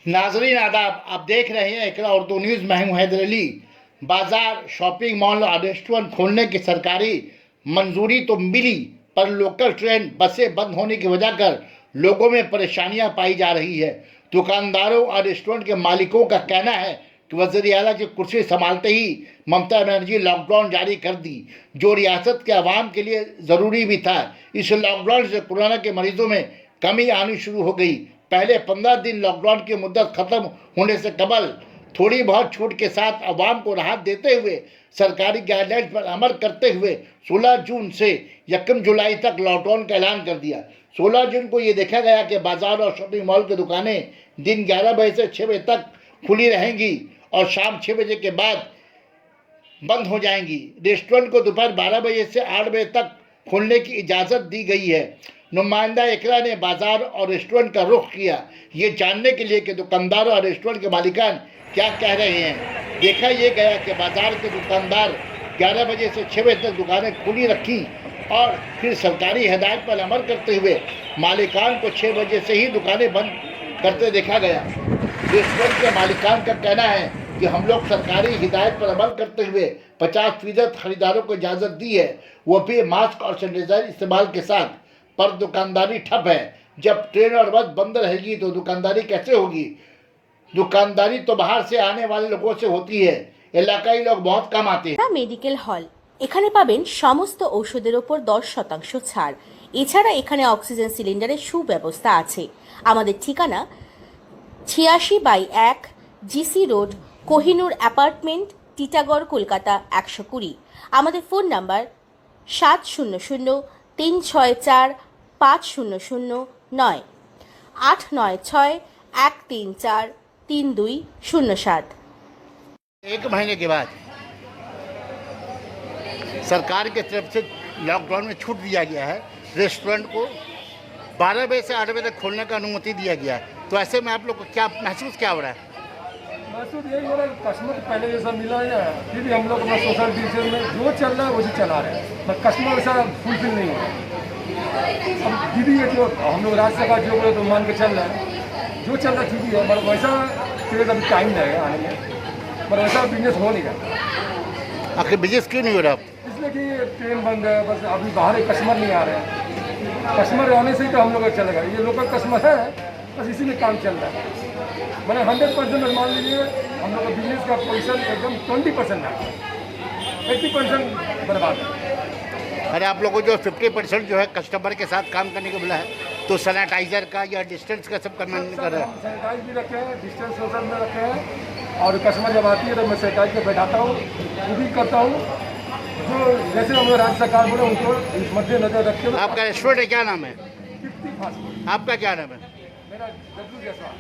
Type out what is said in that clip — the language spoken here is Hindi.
नाजरीन आदाब, आप देख रहे हैं इकरा उर्दू न्यूज़। मैं हूं हैदर अली। बाजार, शॉपिंग मॉल और रेस्टोरेंट खोलने की सरकारी मंजूरी तो मिली, पर लोकल ट्रेन बसें बंद होने की वजह कर लोगों में परेशानियां पाई जा रही है। दुकानदारों और रेस्टोरेंट के मालिकों का कहना है कि वज़ीर आला की कुर्सी संभालते ही ममता बनर्जी लॉकडाउन जारी कर दी, जो रियासत के अवाम के लिए ज़रूरी भी था। इस लॉकडाउन से कोरोना के मरीजों में कमी आनी शुरू हो गई। पहले 15 दिन लॉकडाउन की मुद्दत खत्म होने से कबल थोड़ी बहुत छूट के साथ आवाम को राहत देते हुए सरकारी गाइडलाइंस पर अमल करते हुए 16 जून से 1 जुलाई तक लॉकडाउन का ऐलान कर दिया। 16 जून को ये देखा गया कि बाजार और शॉपिंग मॉल की दुकानें दिन 11 बजे से 6 बजे तक खुली रहेंगी और शाम 6 बजे के बाद बंद हो जाएंगी। रेस्टोरेंट को दोपहर 12 बजे से 8 बजे तक खोलने की इजाज़त दी गई है। नुमाइंदा इकरा ने बाजार और रेस्टोरेंट का रुख किया, ये जानने के लिए कि दुकानदार और रेस्टोरेंट के मालिकान क्या कह रहे हैं। देखा ये गया कि बाजार के दुकानदार 11 बजे से 6 बजे तक दुकानें खुली रखी और फिर सरकारी हिदायत पर अमल करते हुए मालिकान को 6 बजे से ही दुकानें बंद करते देखा गया। रेस्टोरेंट के मालिकान का कहना है कि हम लोग सरकारी हिदायत पर अमल करते हुए 50% खरीदारों को इजाज़त दी है, वो भी मास्क और सैनिटाइजर इस्तेमाल के साथ। पर दुकानदारी ठप है। जब ट्रेन और बस बंद रहेगी तो दुकानदारी कैसे होगी? दुकानदारी तो बाहर से आने वाले लोगों से होती है, इलाकाई लोग बहुत कम आते हैं। মেডিকেল হল, এখানে পাবেন সমস্ত ঔষধের ওপর 10% ছাড়। এছাড়া এখানে অক্সিজেন সিলিন্ডারের সুব্যবস্থা আছে। আমাদের ঠিকানা 86/1 GC road, Kohinoor apartment, Titagarh, Kolkata 120। আমাদের ফোন নাম্বার 7003645009 896-134-3207। 1 महीने के बाद सरकार की तरफ से लॉकडाउन में छूट दिया गया है। रेस्टोरेंट को 12 बजे से 8 बजे तक खोलने का अनुमति दिया गया है। तो ऐसे में आप लोग को क्या महसूस क्या हो रहा है? महसूस यही हो रहा है, कस्टमर पहले जैसा मिला है, फिर भी हम लोग अपना सोशल डिस्टेंस में जो चल रहा है वही चला रहे हैं, पर कस्टमर वैसा फुलफिल नहीं हो रहा है। अब दीदी है जो हम लोग राज्य सरकार जो बोले तो मान के चल रहा है, जो चल रहा ठीक है, पर वैसा फिर अभी टाइम लगेगा आने में, पर वैसा बिजनेस हो नहीं रहा। आखिर बिजनेस क्यों नहीं हो रहा? इसलिए कि ट्रेन बंद है, बस अभी बाहर कस्टमर नहीं आ रहे हैं। कस्टमर आने से ही तो हम लोग का चलेगा, ये लोकल कस्टमर है, बस इसी में काम चल रहा है। मैंने 100% मान लीजिए हम लोग का बिजनेस का पोजिशन एकदम 20% है, 80% बर्बाद है। अरे आप लोगों को जो 50% जो है कस्टमर के साथ काम करने को मिला है, तो सैनिटाइजर का या डिस्टेंस का सब करना नहीं कर रहा है। सैनिटाइज भी रखे हैं, डिस्टेंस सोशल में रखे हैं, और कस्टमर जब आती है तो मैं सैनिटाइज के बैठाता हूँ, वो भी करता हूँ। जो जैसे हम लोग राज्य सरकार बोले उनको मद्देनजर रखते हुए। आपका रेस्टोरेंट है, क्या नाम है? 50 फास्ट फूड। आपका क्या नाम है? मेरा जग्गू जायसवाल।